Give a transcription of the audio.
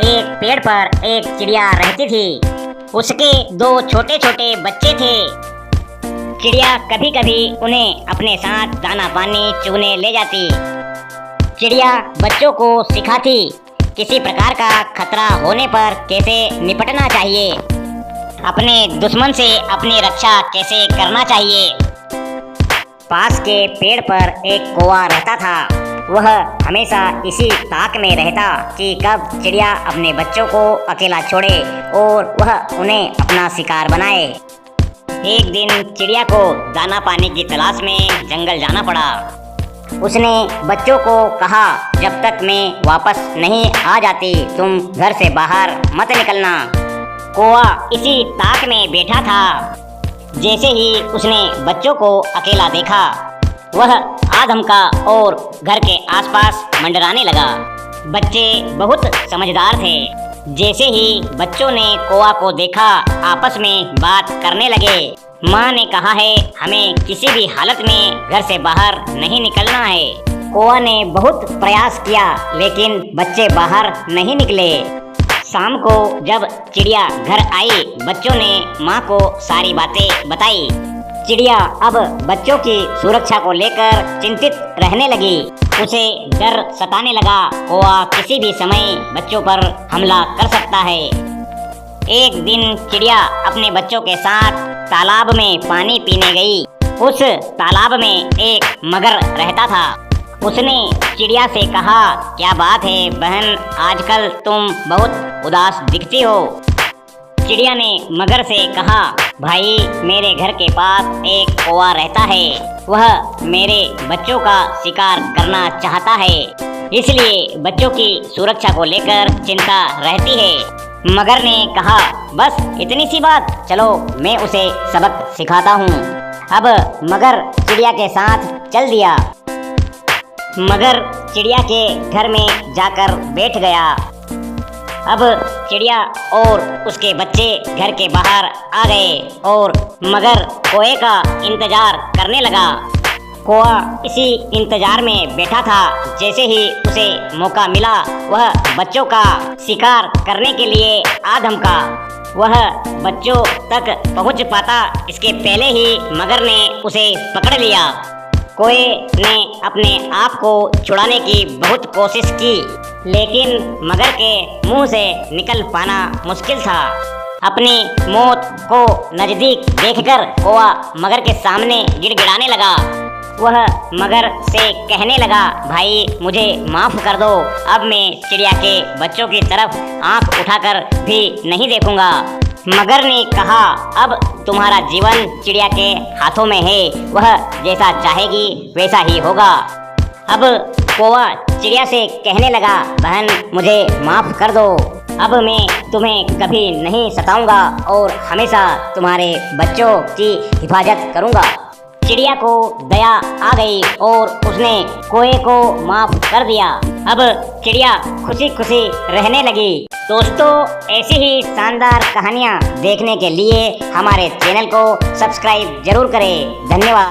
एक पेड़ पर एक चिड़िया रहती थी। उसके दो छोटे छोटे बच्चे थे। चिड़िया कभी कभी उन्हें अपने साथ दाना पानी चुगने ले जाती। चिड़िया बच्चों को सिखाती किसी प्रकार का खतरा होने पर कैसे निपटना चाहिए, अपने दुश्मन से अपनी रक्षा कैसे करना चाहिए। पास के पेड़ पर एक कौवा रहता था। वह हमेशा इसी ताक में रहता कि कब चिड़िया अपने बच्चों को अकेला छोड़े और वह उन्हें अपना शिकार बनाए। एक दिन चिड़िया को दाना पानी की तलाश में जंगल जाना पड़ा। उसने बच्चों को कहा, जब तक मैं वापस नहीं आ जाती तुम घर से बाहर मत निकलना। कौवा इसी ताक में बैठा था। जैसे ही उसने बच्चों को अकेला देखा, वह आधमका और घर के आसपास मंडराने लगा। बच्चे बहुत समझदार थे। जैसे ही बच्चों ने कौवा को देखा, आपस में बात करने लगे। माँ ने कहा है हमें किसी भी हालत में घर से बाहर नहीं निकलना है। कौवा ने बहुत प्रयास किया लेकिन बच्चे बाहर नहीं निकले। शाम को जब चिड़िया घर आई, बच्चों ने माँ को सारी बातें बताई। चिड़िया अब बच्चों की सुरक्षा को लेकर चिंतित रहने लगी। उसे डर सताने लगा, कौवा किसी भी समय बच्चों पर हमला कर सकता है। एक दिन चिड़िया अपने बच्चों के साथ तालाब में पानी पीने गई। उस तालाब में एक मगर रहता था। उसने चिड़िया से कहा, क्या बात है बहन, आजकल तुम बहुत उदास दिखती हो। चिड़िया ने मगर से कहा, भाई मेरे घर के पास एक कौवा रहता है। वह मेरे बच्चों का शिकार करना चाहता है, इसलिए बच्चों की सुरक्षा को लेकर चिंता रहती है। मगर ने कहा, बस इतनी सी बात, चलो मैं उसे सबक सिखाता हूँ। अब मगर चिड़िया के साथ चल दिया। मगर चिड़िया के घर में जाकर बैठ गया। अब चिड़िया और उसके बच्चे घर के बाहर आ गए और मगर कौवे का इंतजार करने लगा। कौवा इसी इंतजार में बैठा था। जैसे ही उसे मौका मिला, वह बच्चों का शिकार करने के लिए आधमका। वह बच्चों तक पहुंच पाता इसके पहले ही मगर ने उसे पकड़ लिया। कौवे ने अपने आप को छुड़ाने की बहुत कोशिश की, लेकिन मगर के मुंह से निकल पाना मुश्किल था। अपनी मौत को नजदीक देखकर कौवा मगर के सामने गिड़गिड़ाने लगा। वह मगर से कहने लगा, भाई मुझे माफ कर दो, अब मैं चिड़िया के बच्चों की तरफ आंख उठाकर भी नहीं देखूंगा। मगर ने कहा, अब तुम्हारा जीवन चिड़िया के हाथों में है, वह जैसा चाहेगी वैसा ही होगा। अब कौवा चिड़िया से कहने लगा, बहन मुझे माफ कर दो, अब मैं तुम्हें कभी नहीं सताऊंगा और हमेशा तुम्हारे बच्चों की हिफाजत करूंगा। चिड़िया को दया आ गई और उसने कौवे को माफ कर दिया। अब चिड़िया खुशी खुशी रहने लगी। दोस्तों, ऐसी ही शानदार कहानियाँ देखने के लिए हमारे चैनल को सब्सक्राइब जरूर करें। धन्यवाद।